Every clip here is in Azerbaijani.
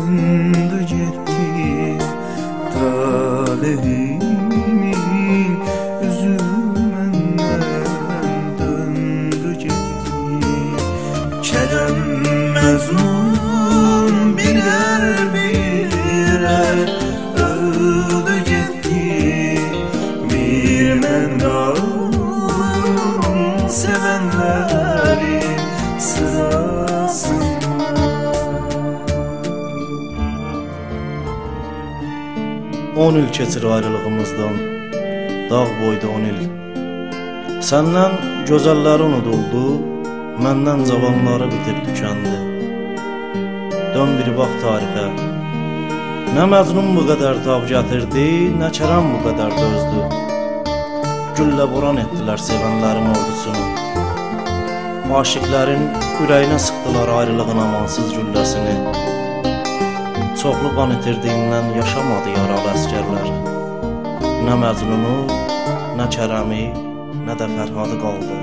döndü gitti talehimin üzü menden döndü gitti. Kerem Mezmun birer birer öldü gitti. Bir men kaldım sevenlerin sırasında. 10 il keçir ayrılığımızdan, dağ boyda 10 il. Səndən gözəlləri unuduldu, məndən cavanları bitib tükəndi. Dön bir bax tarixə, nə Məcnun bu qədər tab gətirdi, nə Kərəm bu qədər dözdü. Güllə vuran etdilər sevənlərin ordusunu. Aşıqlərin ürəyinə sıxdılar ayrılığın amansız gülləsini. Çoxlu qan itirdiyindən yaşamadı yaralı əskərlər. Nə Məcnunu, nə Kərəmi, nə də Fərhadı qaldı.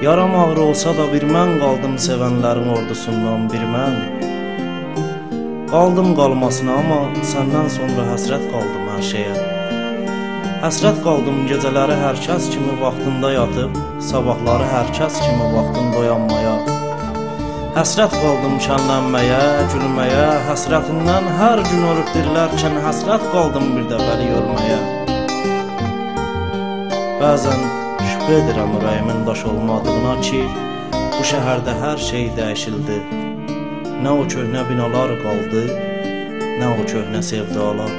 Yaram ağır olsa da bir mən qaldım sevənlərin ordusundan, bir mən. Qaldım qalmasına, amma səndən sonra həsrət qaldım hər şeyə. Həsrət qaldım gecələri hər kəs kimi vaxtında yatıb, sabahları hər kəs kimi vaxtında oyanmaya. Həsrət qaldım şənlənməyə, gülməyə, həsrətindən hər gün ölüb dirilərkən həsrət qaldım bir dəfəlik ölməyə. Bəzən şübhə edirəm ürəyimin daş olmadığına ki, bu şəhərdə hər şey dəyişildi. Nə o köhnə binalar qaldı, nə o köhnə sevdalar.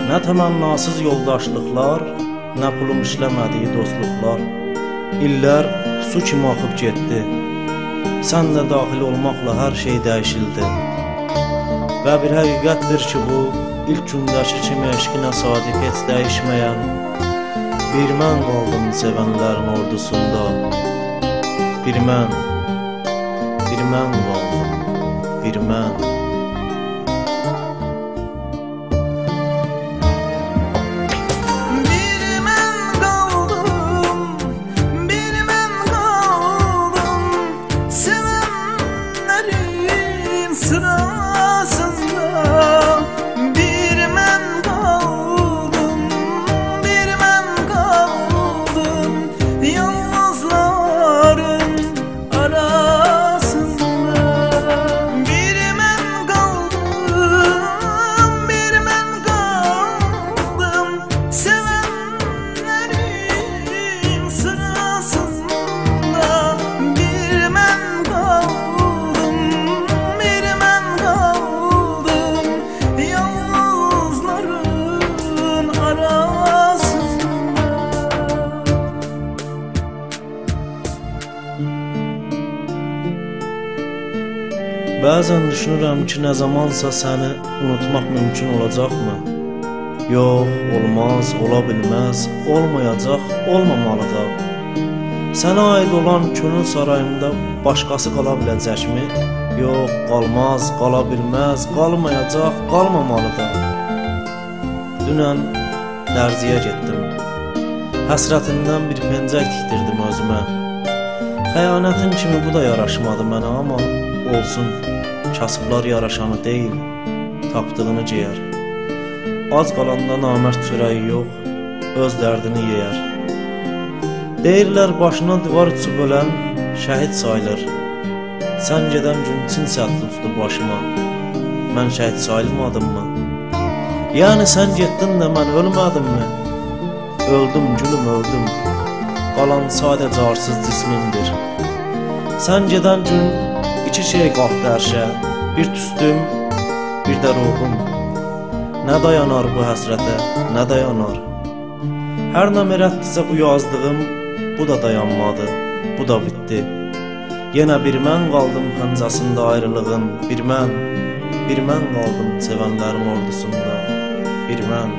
Nə təmənnasız yoldaşlıqlar, nə pulum işləmədiyi dostluqlar. İllər su kimi axıb getdi. Sən də daxil olmaqla hər şey dəyişildi. Və bir həqiqətdir ki, bu ilk gündəki kimi eşqinə sadiq heç dəyişməyən bir mən qaldım sevənlərin ordusunda. Bir mən qaldım, bir mən. Bəzən düşünürəm ki, nə zamansa səni unutmaq mümkün olacaqmı? Yox, olmaz, ola bilməz, olmayacaq, olmamalı da. Sənə aid olan könül sarayımda başqası qala biləcəkmi? Yox, qalmaz, qala bilməz, qalmayacaq, qalmamalı da. Dünən dərziyə getdim. Həsrətindən bir pencək tikdirdim özümə. Xəyanətin kimi bu da yaraşmadı mənə, amma olsun. Kasıblar yaraşanı deyil, tapdığını geyər. Az qalanda namərd çörəyi yox, öz dərdini yeyər. Deyirlər başına divar uçub ölən şəhid sayılır. Sən gedən gün çin sədd tutdu başıma. Mən şəhid sayılmadımmı? Yəni sən getdin də mən ölmədimmi? Öldüm gülüm, öldüm. Qalan sadəcə arsız cismimdir. Sən gedən gün İki şey qalxdı ərşə, bir tüstüm, bir də ruhum. Nə dayanar bu həsrətə, nə dayanar? Hər nə mərətdirsə bu yazdığım, bu da dayanmadı, bu da bitdi. Yenə bir mən qaldım pəncəsində ayrılığın, bir mən qaldım sevənlərin ordusunda, bir mən.